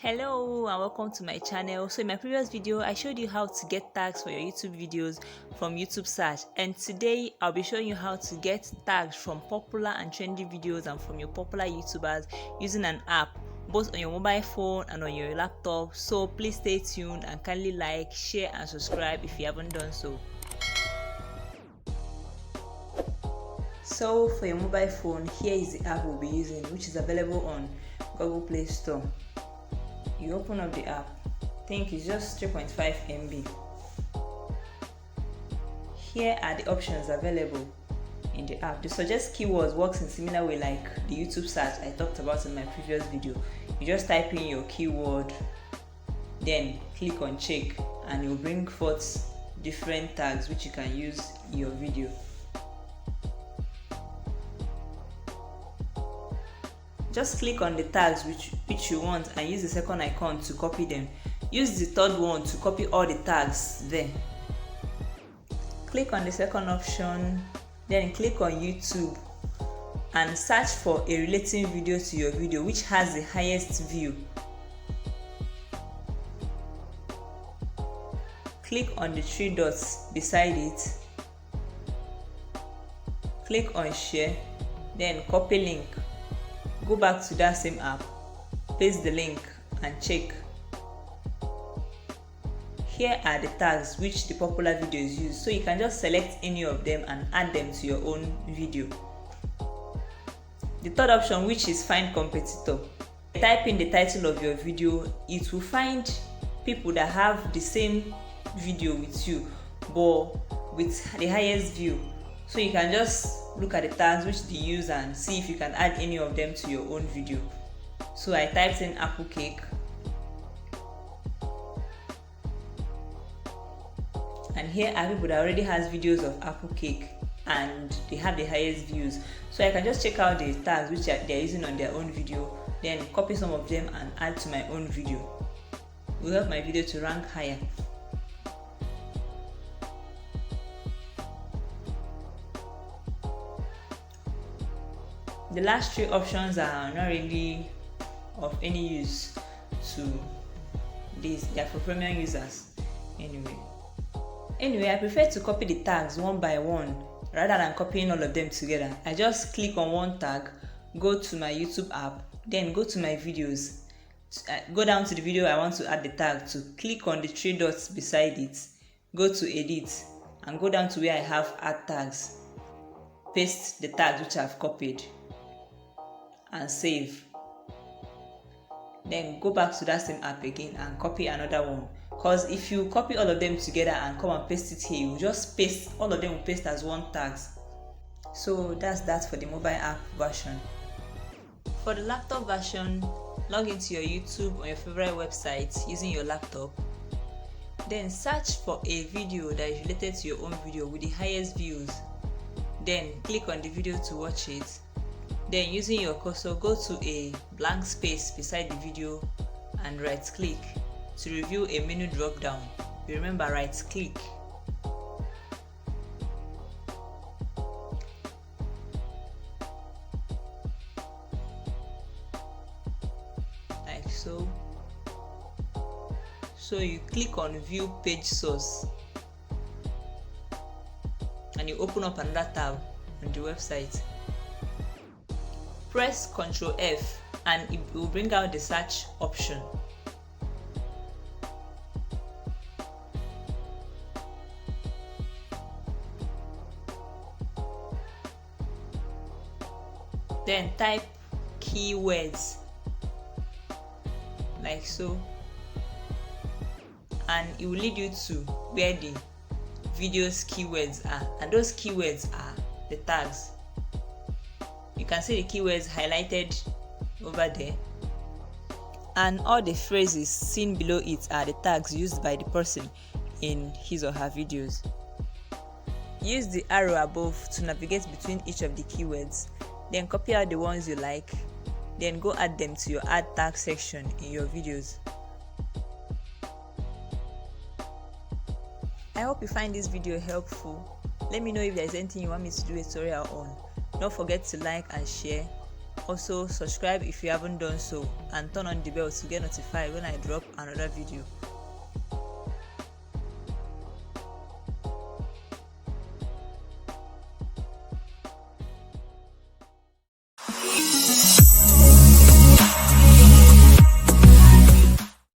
Hello and welcome to my channel. So in my previous video I showed you how to get tags for your YouTube videos from YouTube search, and today I'll be showing you how to get tags from popular and trendy videos and from your popular YouTubers using an app both on your mobile phone and on your laptop. So please stay tuned and kindly like, share and subscribe if you haven't done so. So for your mobile phone, here is the app we'll be using, which is available on Google Play Store. You open up the app. I think it's just 3.5 MB. Here are the options available in the app. The suggest keywords works in similar way like the YouTube search I talked about in my previous video. You just type in your keyword, then click on check, and it will bring forth different tags which you can use in your video. Just click on the tags which you want and use the second icon to copy them. Use the third one to copy all the tags there. Click on the second option, then click on YouTube and search for a relating video to your video which has the highest view. Click on the three dots beside it. Click on share, then copy link. Go back to that same app, paste the link and check. Here are the tags which the popular videos use, so you can just select any of them and add them to your own video. The third option, which is find competitor. Type in the title of your video. It will find people that have the same video with you but with the highest view. So you can just look at the tags which they use and see if you can add any of them to your own video. So I typed in apple cake, and here are people that already has videos of apple cake and they have the highest views. So I can just check out the tags which they're using on their own video, then copy some of them and add to my own video. It will help my video to rank higher. The last three options are not really of any use to this. They are for premium users anyway. I prefer to copy the tags one by one rather than copying all of them together. I just click on one tag, go to my YouTube app, then go to my videos, go down to the video I want to add the tag to, click on the three dots beside it, go to edit and go down to where I have add tags, paste the tags which I've copied and save. Then go back to that same app again and copy another one, because if you copy all of them together and come and paste it here, you just paste all of them, will paste as one tags. So that's that for the mobile app version. For the laptop version, log into your YouTube on your favorite website using your laptop, then search for a video that is related to your own video with the highest views, then click on the video to watch it. Then using your cursor, go to a blank space beside the video and right click to review a menu drop down. Remember, right click. Like so. So you click on view page source and you open up another tab on the website. Press Ctrl F and it will bring out the search option. Then type keywords like so, and it will lead you to where the video's keywords are, and those keywords are the tags. You can see the keywords highlighted over there, and all the phrases seen below it are the tags used by the person in his or her videos. Use the arrow above to navigate between each of the keywords, then copy out the ones you like, then go add them to your add tag section in your videos. I hope you find this video helpful. Let me know if there is anything you want me to do a tutorial on. Don't forget to like and share. Also subscribe if you haven't done so, and turn on the bell to get notified when I drop another video.